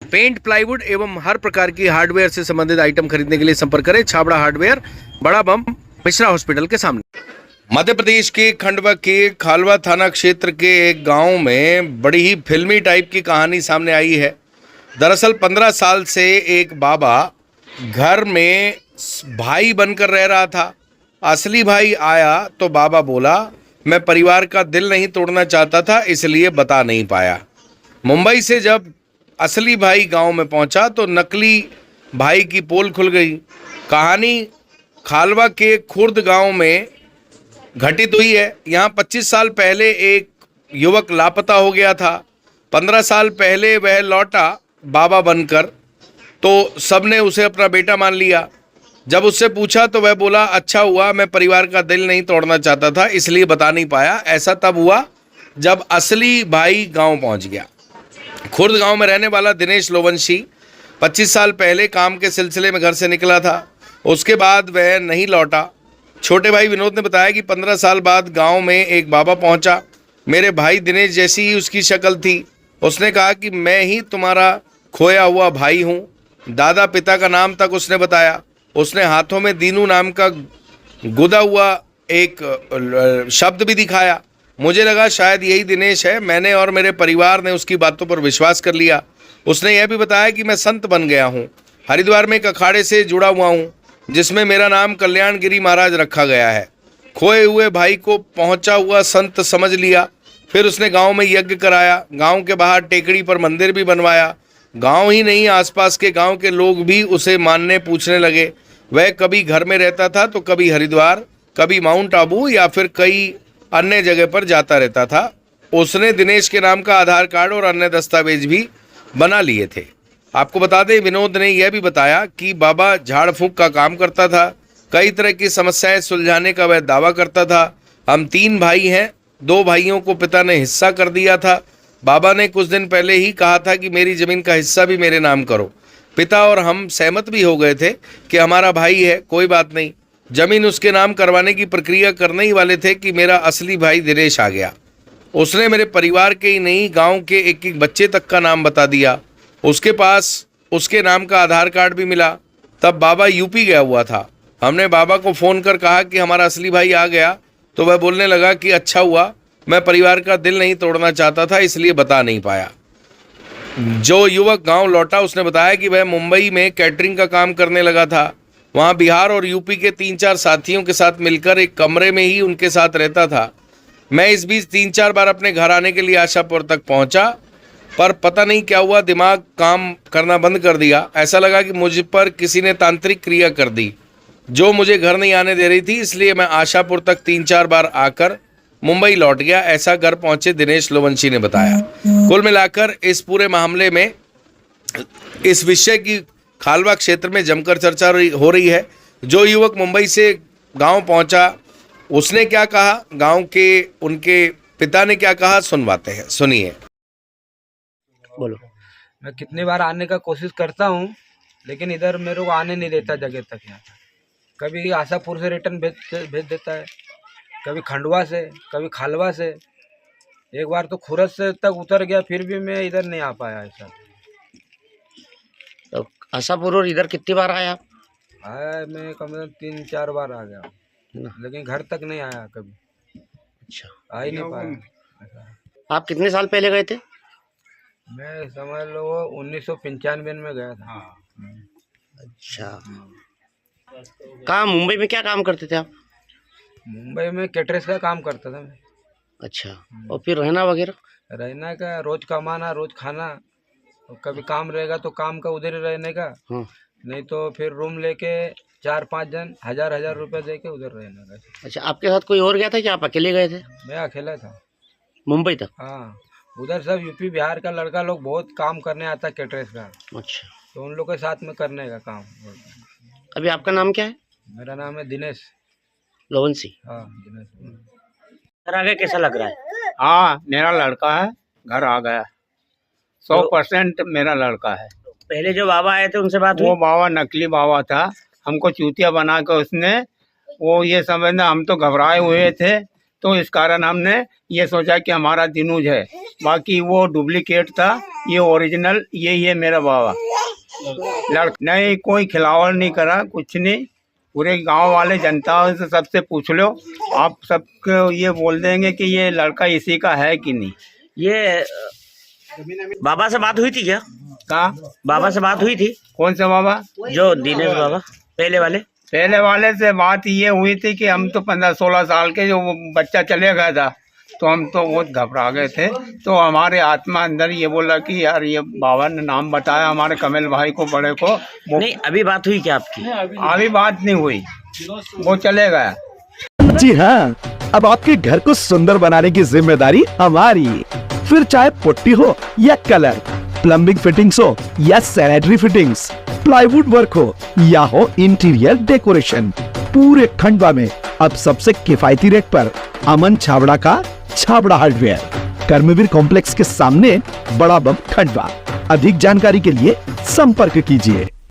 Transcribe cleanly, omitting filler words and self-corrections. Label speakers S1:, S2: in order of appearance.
S1: Paint, plywood एवं हर प्रकार की हार्डवेयर से संबंधित आइटम खरीदने के लिए संपर्क करें छाबड़ा हार्डवेयर, बड़ा बम, मिश्रा हॉस्पिटल के सामने। मध्य प्रदेश के खंडवा के खालवा थाना क्षेत्र के एक गांव में बड़ी ही फिल्मी टाइप की कहानी सामने आई है। दरअसल 15 साल से एक बाबा घर में भाई बनकर रह रहा था। असली भाई आया तो बाबा बोला, मैं परिवार का दिल नहीं तोड़ना चाहता था, इसलिए बता नहीं पाया। मुंबई से जब असली भाई गांव में पहुंचा तो नकली भाई की पोल खुल गई। कहानी खालवा के खुर्द गांव में घटित हुई है। यहाँ 25 साल पहले एक युवक लापता हो गया था। 15 साल पहले वह लौटा बाबा बनकर, तो सबने उसे अपना बेटा मान लिया। जब उससे पूछा तो वह बोला, अच्छा हुआ, मैं परिवार का दिल नहीं तोड़ना चाहता था, इसलिए बता नहीं पाया। ऐसा तब हुआ जब असली भाई गांव पहुंच गया। खुर्द गांव में रहने वाला दिनेश लोवंशी 25 साल पहले काम के सिलसिले में घर से निकला था। उसके बाद वह नहीं लौटा। छोटे भाई विनोद ने बताया कि 15 साल बाद गांव में एक बाबा पहुंचा। मेरे भाई दिनेश जैसी ही उसकी शक्ल थी। उसने कहा कि मैं ही तुम्हारा खोया हुआ भाई हूं। दादा पिता का नाम तक उसने बताया। उसने हाथों में दीनू नाम का गुदा हुआ एक शब्द भी दिखाया। मुझे लगा शायद यही दिनेश है। मैंने और मेरे परिवार ने उसकी बातों पर विश्वास कर लिया। उसने यह भी बताया कि मैं संत बन गया हूँ। हरिद्वार में एक अखाड़े से जुड़ा हुआ हूँ जिसमें मेरा नाम कल्याण गिरी महाराज रखा गया है। खोए हुए भाई को पहुंचा हुआ संत समझ लिया। फिर उसने गांव में यज्ञ कराया। गांव के बाहर टेकड़ी पर मंदिर भी बनवाया। गांव ही नहीं, आसपास के गांव के लोग भी उसे मानने पूछने लगे। वह कभी घर में रहता था तो कभी हरिद्वार, कभी माउंट आबू या फिर कई अन्य जगह पर जाता रहता था। उसने दिनेश के नाम का आधार कार्ड और अन्य दस्तावेज भी बना लिए थे। आपको बता दें, विनोद ने यह भी बताया कि बाबा झाड़ फूंक का काम करता था। कई तरह की समस्याएं सुलझाने का वह दावा करता था। हम 3 भाई हैं। 2 भाइयों को पिता ने हिस्सा कर दिया था। बाबा ने कुछ दिन पहले ही कहा था कि मेरी जमीन का हिस्सा भी मेरे नाम करो। पिता और हम सहमत भी हो गए थे कि हमारा भाई है, कोई बात नहीं। जमीन उसके नाम करवाने की प्रक्रिया करने ही वाले थे कि मेरा असली भाई दिनेश आ गया। उसने मेरे परिवार के ही नहीं, गांव के एक एक बच्चे तक का नाम बता दिया। उसके पास उसके नाम का आधार कार्ड भी मिला। तब बाबा यूपी गया हुआ था। हमने बाबा को फ़ोन कर कहा कि हमारा असली भाई आ गया, तो वह बोलने लगा कि अच्छा हुआ, मैं परिवार का दिल नहीं तोड़ना चाहता था, इसलिए बता नहीं पाया। जो युवक गांव लौटा उसने बताया कि वह मुंबई में कैटरिंग का काम करने लगा था। वहां बिहार और यूपी के 3-4 साथियों के साथ मिलकर एक कमरे में ही उनके साथ रहता था। मैं इस बीच 3-4 बार अपने घर आने के लिए आशापुर तक पहुंचा, पर पता नहीं क्या हुआ, दिमाग काम करना बंद कर दिया। ऐसा लगा कि मुझ पर किसी ने तांत्रिक क्रिया कर दी जो मुझे घर नहीं आने दे रही थी। इसलिए मैं आशापुर तक 3-4 बार आकर मुंबई लौट गया, ऐसा घर पहुंचे दिनेश लोवंशी ने बताया। कुल मिलाकर इस पूरे मामले में इस विषय की खालवा क्षेत्र में जमकर चर्चा हो रही है। जो युवक मुंबई से गांव पहुंचा उसने क्या कहा, गांव के उनके पिता ने क्या कहा, सुनवाते हैं, सुनिए।
S2: बोलो।
S3: मैं कितनी बार आने का कोशिश करता हूँ, लेकिन इधर मेरे को आने नहीं देता जगह तक। यहाँ कभी आशापुर से रिटर्न भेज देता है, कभी खंडवा से, कभी खालवा से। एक बार तो खुरद से तक उतर गया, फिर भी मैं इधर नहीं आ पाया। ऐसा
S2: तो आशापुर और इधर कितनी बार आया आप?
S3: आया मैं कम से कम 3-4 बार आ गया, लेकिन घर तक नहीं आया कभी।
S2: अच्छा,
S3: आ ही नहीं पाया। ऐसा
S2: आप कितने साल पहले गए थे?
S3: मैं समझ लो 1995 में गया था।
S2: अच्छा, कहाँ मुंबई में क्या काम करते थे आप?
S3: मुंबई में कैटरेस का काम करता था मैं।
S2: अच्छा, और फिर रहना वगैरह?
S3: रहना का, रोज कमाना, रोज खाना। और कभी काम रहेगा तो काम का उधर ही रहने का,
S2: हाँ।
S3: नहीं तो फिर रूम लेके 4-5 जन 1000 रुपये दे के उधर रहने का।
S2: अच्छा, आपके साथ कोई और गया था कि आप अकेले गए थे
S3: मैं अकेला था
S2: मुंबई तक?
S3: हाँ, उधर सब यूपी बिहार का लड़का लोग बहुत काम करने आता है कैटरेस का,
S2: अच्छा,
S3: तो उन लोग के साथ में करने का काम।
S2: अभी आपका नाम क्या है?
S3: मेरा नाम है दिनेश।
S2: लोवंशी।
S3: हाँ, दिनेश।
S2: सर, आगे कैसा लग रहा है?
S4: हाँ, मेरा लड़का है, घर आ गया। 100% मेरा लड़का है।
S2: पहले जो बाबा आए थे उनसे बात
S4: वो
S2: हुई?
S4: बाबा नकली बाबा था, हमको चूतिया बना के उसने, वो ये समझना, हम तो घबराए हुए थे तो इस कारण हमने ये सोचा कि हमारा दिनूज है, बाकी वो डुप्लीकेट था, ये ओरिजिनल यही है मेरा बाबा। नहीं, कोई खिलावट नहीं करा, कुछ नहीं। पूरे गांव वाले जनता से सबसे पूछ लो, आप सबको ये बोल देंगे कि ये लड़का इसी का है कि नहीं।
S2: ये बाबा से बात हुई थी क्या?
S4: कहाँ?
S2: बाबा से बात हुई थी?
S4: कौन से बाबा?
S2: जो दिनेश बाबा पहले वाले
S4: से बात ये हुई थी कि हम तो 15-16 साल के, जो वो बच्चा चले गया था तो हम तो बहुत घबरा गए थे। तो हमारे आत्मा अंदर ये बोला कि यार ये बाबा ने नाम बताया हमारे कमल भाई को, बड़े को।
S2: नहीं, अभी बात हुई क्या आपकी?
S4: अभी बात नहीं हुई, वो चले गया।
S5: जी हाँ, अब आपके घर को सुंदर बनाने की जिम्मेदारी हमारी। फिर चाहे पुट्टी हो या कलर, प्लम्बिंग फिटिंग्स हो या सैनिटरी फिटिंग्स, प्लाईवुड वर्क हो या हो इंटीरियर डेकोरेशन, पूरे खंडवा में अब सबसे किफायती रेट पर अमन छाबड़ा का छाबड़ा हार्डवेयर, कर्मवीर कॉम्प्लेक्स के सामने, बड़ा बम, खंडवा। अधिक जानकारी के लिए संपर्क कीजिए।